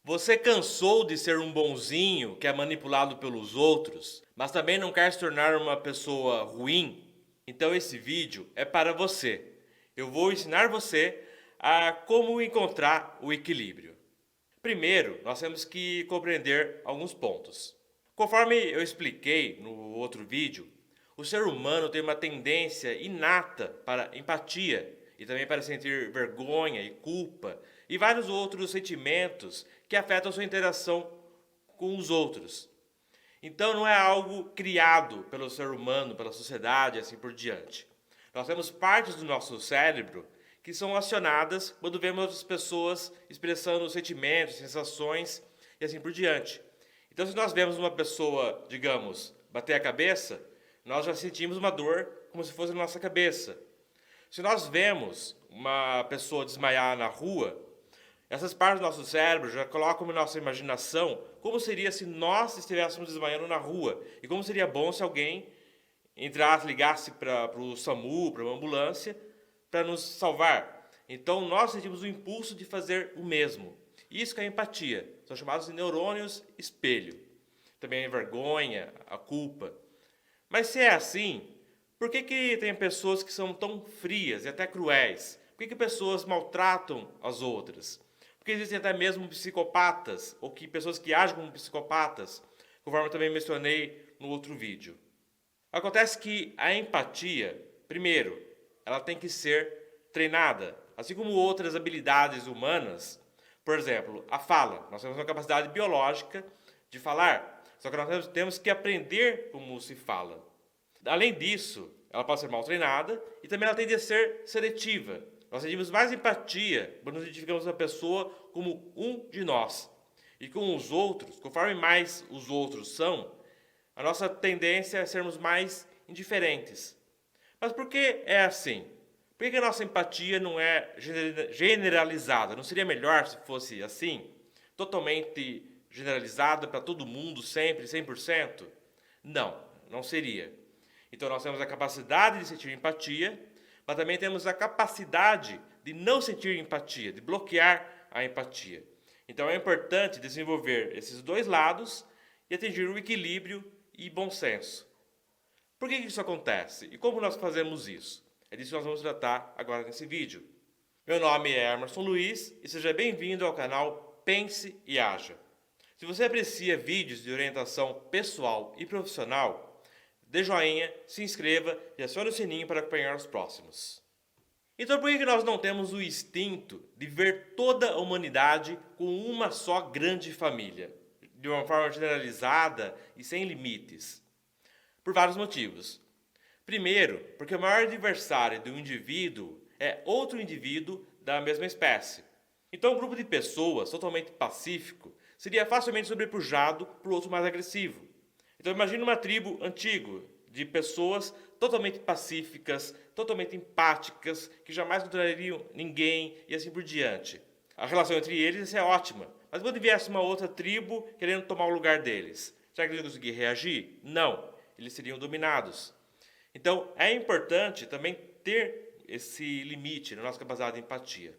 Você cansou de ser um bonzinho que é manipulado pelos outros, mas também não quer se tornar uma pessoa ruim? Então esse vídeo é para você. Eu vou ensinar você a como encontrar o equilíbrio. Primeiro, nós temos que compreender alguns pontos. Conforme eu expliquei no outro vídeo, o ser humano tem uma tendência inata para empatia e também para sentir vergonha e culpa e vários outros sentimentos que afetam sua interação com os outros. Então não é algo criado pelo ser humano, pela sociedade e assim por diante. Nós temos partes do nosso cérebro que são acionadas quando vemos outras pessoas expressando sentimentos, sensações e assim por diante. Então, se nós vemos uma pessoa, digamos, bater a cabeça, nós já sentimos uma dor como se fosse na nossa cabeça. Se nós vemos uma pessoa desmaiar na rua, essas partes do nosso cérebro já colocam na nossa imaginação como seria se nós estivéssemos desmaiando na rua e como seria bom se alguém entrasse, ligasse para o SAMU, para uma ambulância, para nos salvar. Então nós sentimos o impulso de fazer o mesmo. Isso que é a empatia. São chamados de neurônios espelho. Também a vergonha, a culpa. Mas se é assim, por que tem pessoas que são tão frias e até cruéis? Por que pessoas maltratam as outras? Porque existem até mesmo psicopatas, ou que pessoas que agem como psicopatas, conforme eu também mencionei no outro vídeo. Acontece que a empatia, primeiro, ela tem que ser treinada, assim como outras habilidades humanas. Por exemplo, a fala. Nós temos uma capacidade biológica de falar, só que nós temos que aprender como se fala. Além disso, ela pode ser mal treinada e também ela tende a ser seletiva. Nós sentimos mais empatia quando nos identificamos uma pessoa como um de nós. E com os outros, conforme mais os outros são, a nossa tendência é sermos mais indiferentes. Mas por que é assim? Por que a nossa empatia não é generalizada? Não seria melhor se fosse assim? Totalmente generalizada para todo mundo, sempre, 100%? Não, não seria. Então nós temos a capacidade de sentir empatia, mas também temos a capacidade de não sentir empatia, de bloquear a empatia. Então é importante desenvolver esses dois lados e atingir o equilíbrio e bom senso. Por que isso acontece? E como nós fazemos isso? É disso que nós vamos tratar agora nesse vídeo. Meu nome é Emerson Luiz e seja bem-vindo ao canal Pense e Haja. Se você aprecia vídeos de orientação pessoal e profissional, dê joinha, se inscreva e acione o sininho para acompanhar os próximos. Então por que nós não temos o instinto de ver toda a humanidade como uma só grande família, de uma forma generalizada e sem limites? Por vários motivos. Primeiro, porque o maior adversário de um indivíduo é outro indivíduo da mesma espécie. Então, um grupo de pessoas totalmente pacífico seria facilmente sobrepujado por outro mais agressivo. Então, imagine uma tribo antiga de pessoas totalmente pacíficas, totalmente empáticas, que jamais contrariam ninguém e assim por diante. A relação entre eles é ótima, mas quando viesse uma outra tribo querendo tomar o lugar deles, será que eles iam conseguir reagir? Não, eles seriam dominados. Então, é importante também ter esse limite na nossa capacidade de empatia.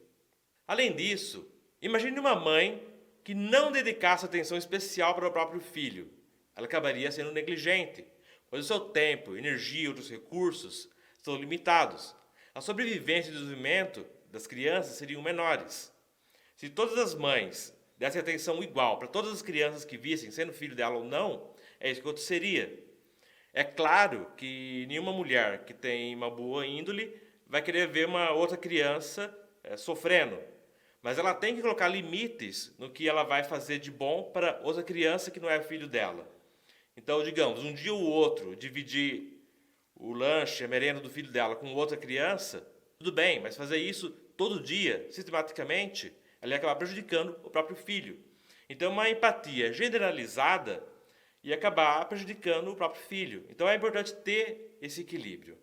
Além disso, imagine uma mãe que não dedicasse atenção especial para o próprio filho. Ela acabaria sendo negligente, pois o seu tempo, energia e outros recursos são limitados. A sobrevivência e o desenvolvimento das crianças seriam menores. Se todas as mães dessem atenção igual para todas as crianças que vissem, sendo filho dela ou não, é isso que aconteceria. É claro que nenhuma mulher que tem uma boa índole vai querer ver uma outra criança sofrendo. Mas ela tem que colocar limites no que ela vai fazer de bom para outra criança que não é filho dela. Então, digamos, um dia ou outro dividir o lanche, a merenda do filho dela com outra criança, tudo bem, mas fazer isso todo dia, sistematicamente, ela ia acabar prejudicando o próprio filho. Então, uma empatia generalizada e acabar prejudicando o próprio filho. Então é importante ter esse equilíbrio.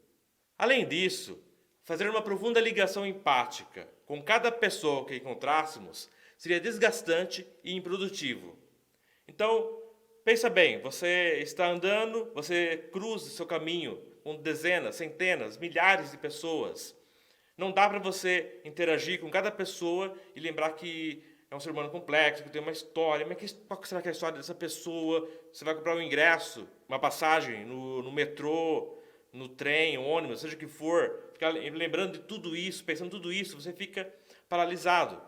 Além disso, fazer uma profunda ligação empática com cada pessoa que encontrássemos seria desgastante e improdutivo. Então, pensa bem, você está andando, você cruza seu caminho com dezenas, centenas, milhares de pessoas. Não dá para você interagir com cada pessoa e lembrar que é um ser humano complexo, que tem uma história, mas qual que será que é a história dessa pessoa? Você vai comprar um ingresso, uma passagem no metrô, no trem, ônibus, seja o que for, ficar lembrando de tudo isso, pensando em tudo isso, você fica paralisado.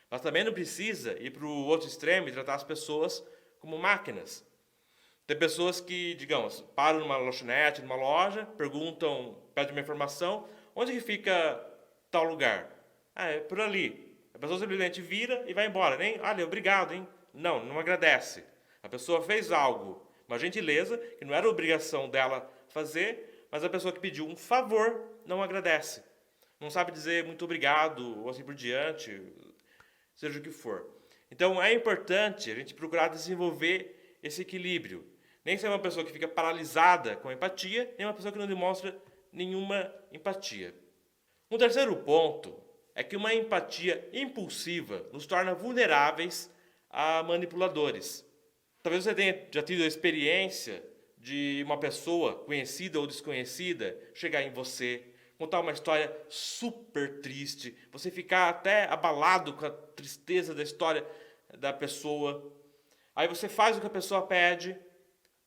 Mas também não precisa ir para o outro extremo e tratar as pessoas como máquinas. Tem pessoas que, digamos, param numa lanchonete, numa loja, perguntam, pedem uma informação, onde que fica tal lugar? Ah, é por ali. A pessoa simplesmente vira e vai embora. Nem, olha, obrigado, hein? Não, não agradece. A pessoa fez algo, uma gentileza, que não era obrigação dela fazer, mas a pessoa que pediu um favor não agradece. Não sabe dizer muito obrigado, ou assim por diante, seja o que for. Então é importante a gente procurar desenvolver esse equilíbrio. Nem ser uma pessoa que fica paralisada com a empatia, nem uma pessoa que não demonstra nenhuma empatia. Um terceiro ponto é que uma empatia impulsiva nos torna vulneráveis a manipuladores. Talvez você tenha já tido a experiência de uma pessoa, conhecida ou desconhecida, chegar em você, contar uma história super triste, você ficar até abalado com a tristeza da história da pessoa. Aí você faz o que a pessoa pede,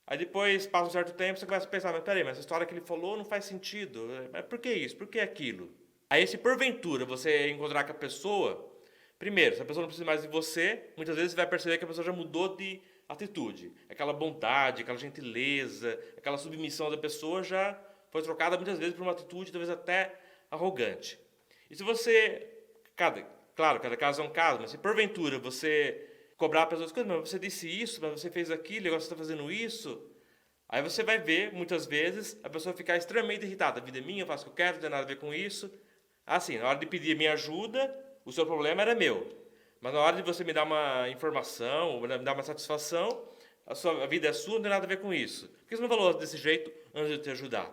aí depois, passa um certo tempo, você começa a pensar, mas peraí, mas essa história que ele falou não faz sentido. Mas por que isso? Por que aquilo? Aí se porventura você encontrar com a pessoa, primeiro, se a pessoa não precisa mais de você, muitas vezes você vai perceber que a pessoa já mudou de atitude. Aquela bondade, aquela gentileza, aquela submissão da pessoa já foi trocada muitas vezes por uma atitude talvez até arrogante. E se você, claro, cada caso é um caso, mas se porventura você cobrar a pessoa, mas você disse isso, mas você fez aquilo, agora você está fazendo isso, aí você vai ver, muitas vezes, a pessoa ficar extremamente irritada. A vida é minha, eu faço o que eu quero, não tem nada a ver com isso. Assim, na hora de pedir minha ajuda, o seu problema era meu. Mas na hora de você me dar uma informação, me dar uma satisfação, a vida é sua, não tem nada a ver com isso. Por que você não falou desse jeito antes de eu te ajudar?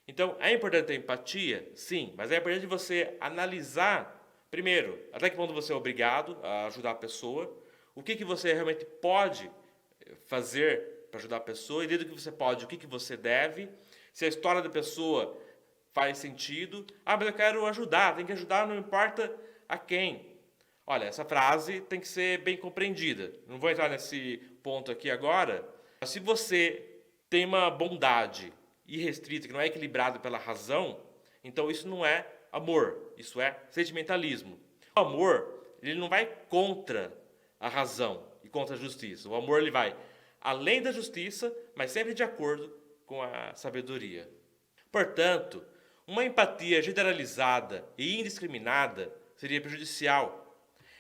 Então, é importante ter empatia? Sim, mas é importante você analisar, primeiro, até que ponto você é obrigado a ajudar a pessoa, o que você realmente pode fazer para ajudar a pessoa, e dentro do que você pode, o que você deve, se a história da pessoa faz sentido. Ah, mas eu quero ajudar, tem que ajudar, não importa a quem. Olha, essa frase tem que ser bem compreendida. Não vou entrar nesse ponto aqui agora. Mas se você tem uma bondade irrestrita, que não é equilibrada pela razão, então isso não é amor, isso é sentimentalismo. O amor, ele não vai contra a razão e contra a justiça. O amor, ele vai além da justiça, mas sempre de acordo com a sabedoria. Portanto, uma empatia generalizada e indiscriminada seria prejudicial.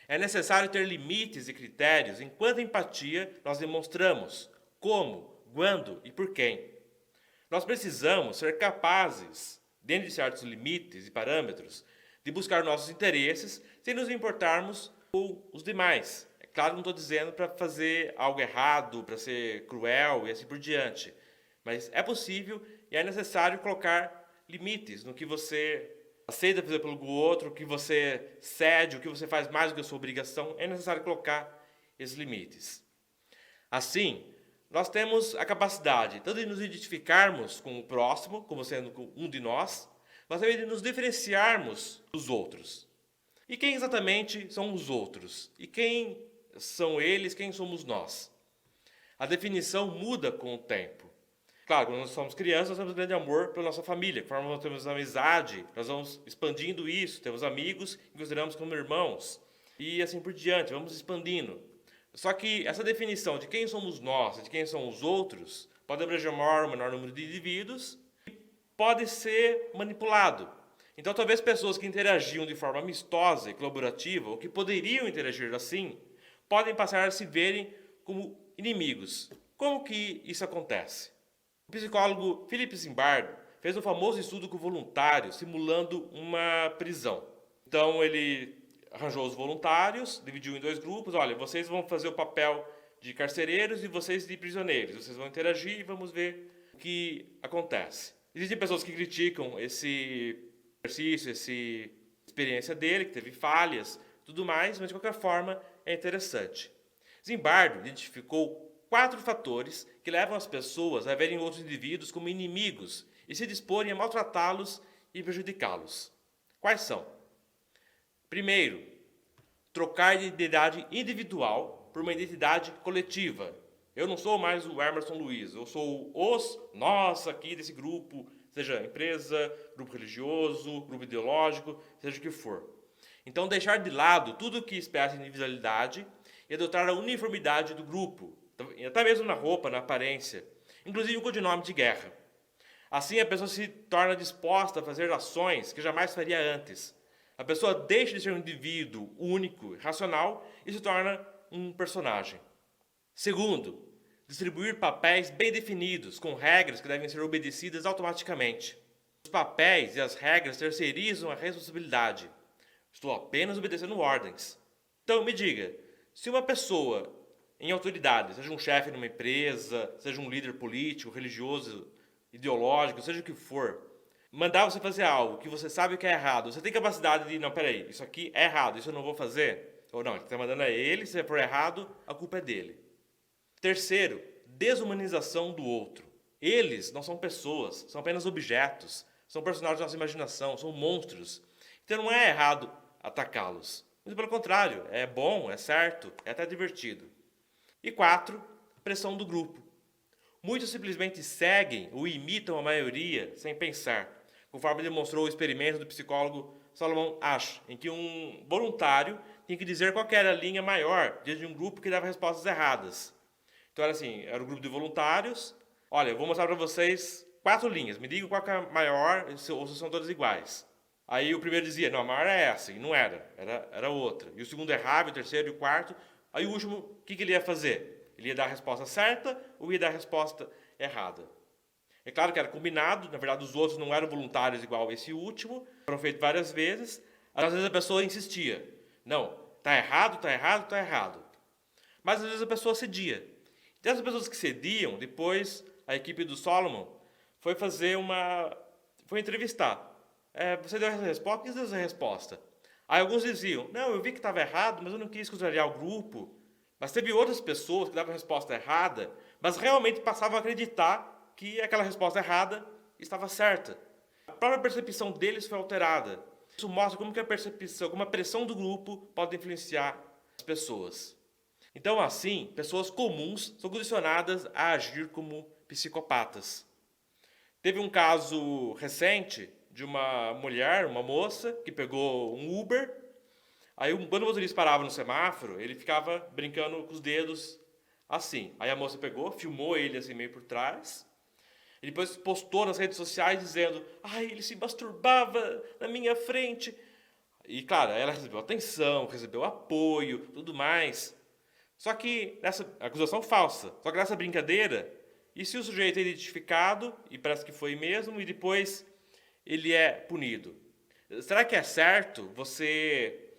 É necessário ter limites e critérios em quanta empatia nós demonstramos, como, quando e por quem. Nós precisamos ser capazes, dentro de certos limites e parâmetros, de buscar nossos interesses sem nos importarmos com os demais. É claro, não estou dizendo para fazer algo errado, para ser cruel e assim por diante. Mas é possível e é necessário colocar limites no que você aceita fazer pelo outro, o que você cede, o que você faz mais do que a sua obrigação. É necessário colocar esses limites. Assim, nós temos a capacidade tanto de nos identificarmos com o próximo, como sendo um de nós, mas também de nos diferenciarmos dos outros. E quem exatamente são os outros? E quem são eles, quem somos nós? A definição muda com o tempo. Claro, quando nós somos crianças, nós temos um grande amor pela nossa família, conforme nós temos amizade, nós vamos expandindo isso, temos amigos que consideramos como irmãos, e assim por diante, vamos expandindo. Só que essa definição de quem somos nós e de quem são os outros pode abranger maior ou menor número de indivíduos e pode ser manipulado. Então, talvez pessoas que interagiam de forma amistosa e colaborativa, ou que poderiam interagir assim, podem passar a se verem como inimigos. Como que isso acontece? O psicólogo Philip Zimbardo fez um famoso estudo com voluntários simulando uma prisão. Então ele arranjou os voluntários, dividiu em 2 grupos. Olha, vocês vão fazer o papel de carcereiros e vocês de prisioneiros. Vocês vão interagir e vamos ver o que acontece. Existem pessoas que criticam esse exercício, essa experiência dele, que teve falhas, tudo mais, mas de qualquer forma é interessante. Zimbardo identificou 4 fatores que levam as pessoas a verem outros indivíduos como inimigos e se disporem a maltratá-los e prejudicá-los. Quais são? Primeiro, trocar de identidade individual por uma identidade coletiva. Eu não sou mais o Emerson Luiz, eu sou nós aqui desse grupo, seja empresa, grupo religioso, grupo ideológico, seja o que for. Então, deixar de lado tudo que expressa individualidade e adotar a uniformidade do grupo, até mesmo na roupa, na aparência, inclusive o codinome de guerra. Assim, a pessoa se torna disposta a fazer ações que jamais faria antes. A pessoa deixa de ser um indivíduo único, racional, e se torna um personagem. Segundo, distribuir papéis bem definidos, com regras que devem ser obedecidas automaticamente. Os papéis e as regras terceirizam a responsabilidade. Estou apenas obedecendo ordens. Então, me diga, se uma pessoa em autoridade, seja um chefe numa empresa, seja um líder político, religioso, ideológico, seja o que for, mandar você fazer algo que você sabe que é errado, você tem capacidade de, não, peraí, isso aqui é errado, isso eu não vou fazer? Ou não, ele está mandando é ele, se for errado, a culpa é dele. Terceiro, desumanização do outro. Eles não são pessoas, são apenas objetos, são personagens da nossa imaginação, são monstros. Então não é errado atacá-los. Mas pelo contrário, é bom, é certo, é até divertido. E 4, pressão do grupo. Muitos simplesmente seguem ou imitam a maioria sem pensar, conforme demonstrou o experimento do psicólogo Solomon Asch, em que um voluntário tinha que dizer qual era a linha maior diante de um grupo que dava respostas erradas. Então era assim, era um grupo de voluntários. Olha, eu vou mostrar para vocês 4 linhas, me digam qual que é a maior ou se são todas iguais. Aí o primeiro dizia, não, a maior é essa, e não era outra. E o segundo errava, o terceiro e o quarto. Aí o último, o que ele ia fazer? Ele ia dar a resposta certa ou ia dar a resposta errada? É claro que era combinado, na verdade os outros não eram voluntários igual esse último, foram feitos várias vezes. Às vezes a pessoa insistia, não, está errado, está errado, está errado. Mas às vezes a pessoa cedia. E dessas pessoas que cediam, depois a equipe do Solomon foi entrevistar. Você deu essa resposta? Quem deu essa resposta? Aí alguns diziam, não, eu vi que estava errado, mas eu não quis contrariar o grupo. Mas teve outras pessoas que davam a resposta errada, mas realmente passavam a acreditar que aquela resposta errada estava certa. A própria percepção deles foi alterada. Isso mostra como que a percepção, como a pressão do grupo pode influenciar as pessoas. Então, assim, pessoas comuns são condicionadas a agir como psicopatas. Teve um caso recente de uma mulher, uma moça, que pegou um Uber. Aí, quando o motorista parava no semáforo, ele ficava brincando com os dedos assim. Aí a moça pegou, filmou ele assim meio por trás. E depois postou nas redes sociais dizendo, ele se masturbava na minha frente. E, claro, ela recebeu atenção, recebeu apoio, tudo mais. Só que, nessa acusação falsa, só que nessa brincadeira, e se o sujeito é identificado, e parece que foi mesmo, e depois ele é punido? Será que é certo você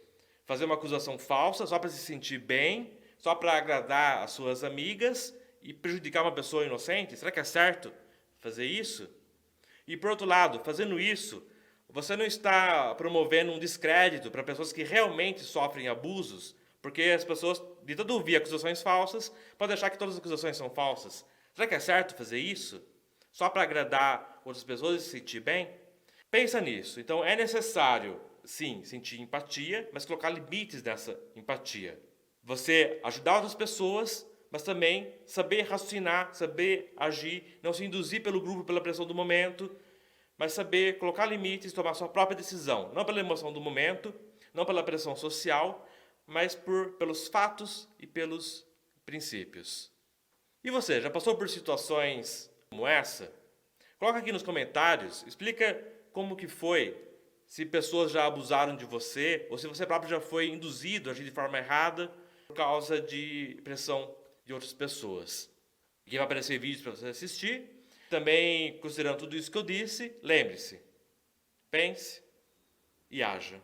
fazer uma acusação falsa só para se sentir bem, só para agradar as suas amigas e prejudicar uma pessoa inocente? Será que é certo fazer isso? E por outro lado, fazendo isso, você não está promovendo um descrédito para pessoas que realmente sofrem abusos, porque as pessoas, de tanto ouvir acusações falsas, podem achar que todas as acusações são falsas. Será que é certo fazer isso? Só para agradar outras pessoas e se sentir bem? Pensa nisso. Então é necessário, sim, sentir empatia, mas colocar limites nessa empatia. Você ajudar outras pessoas, mas também saber raciocinar, saber agir, não se induzir pelo grupo, pela pressão do momento, mas saber colocar limites, tomar sua própria decisão. Não pela emoção do momento, não pela pressão social, mas pelos fatos e pelos princípios. E você, já passou por situações como essa? Coloca aqui nos comentários, explica como que foi, se pessoas já abusaram de você, ou se você próprio já foi induzido a agir de forma errada por causa de pressão de outras pessoas. Aqui vai aparecer vídeos para você assistir. Também, considerando tudo isso que eu disse, lembre-se, pense e haja.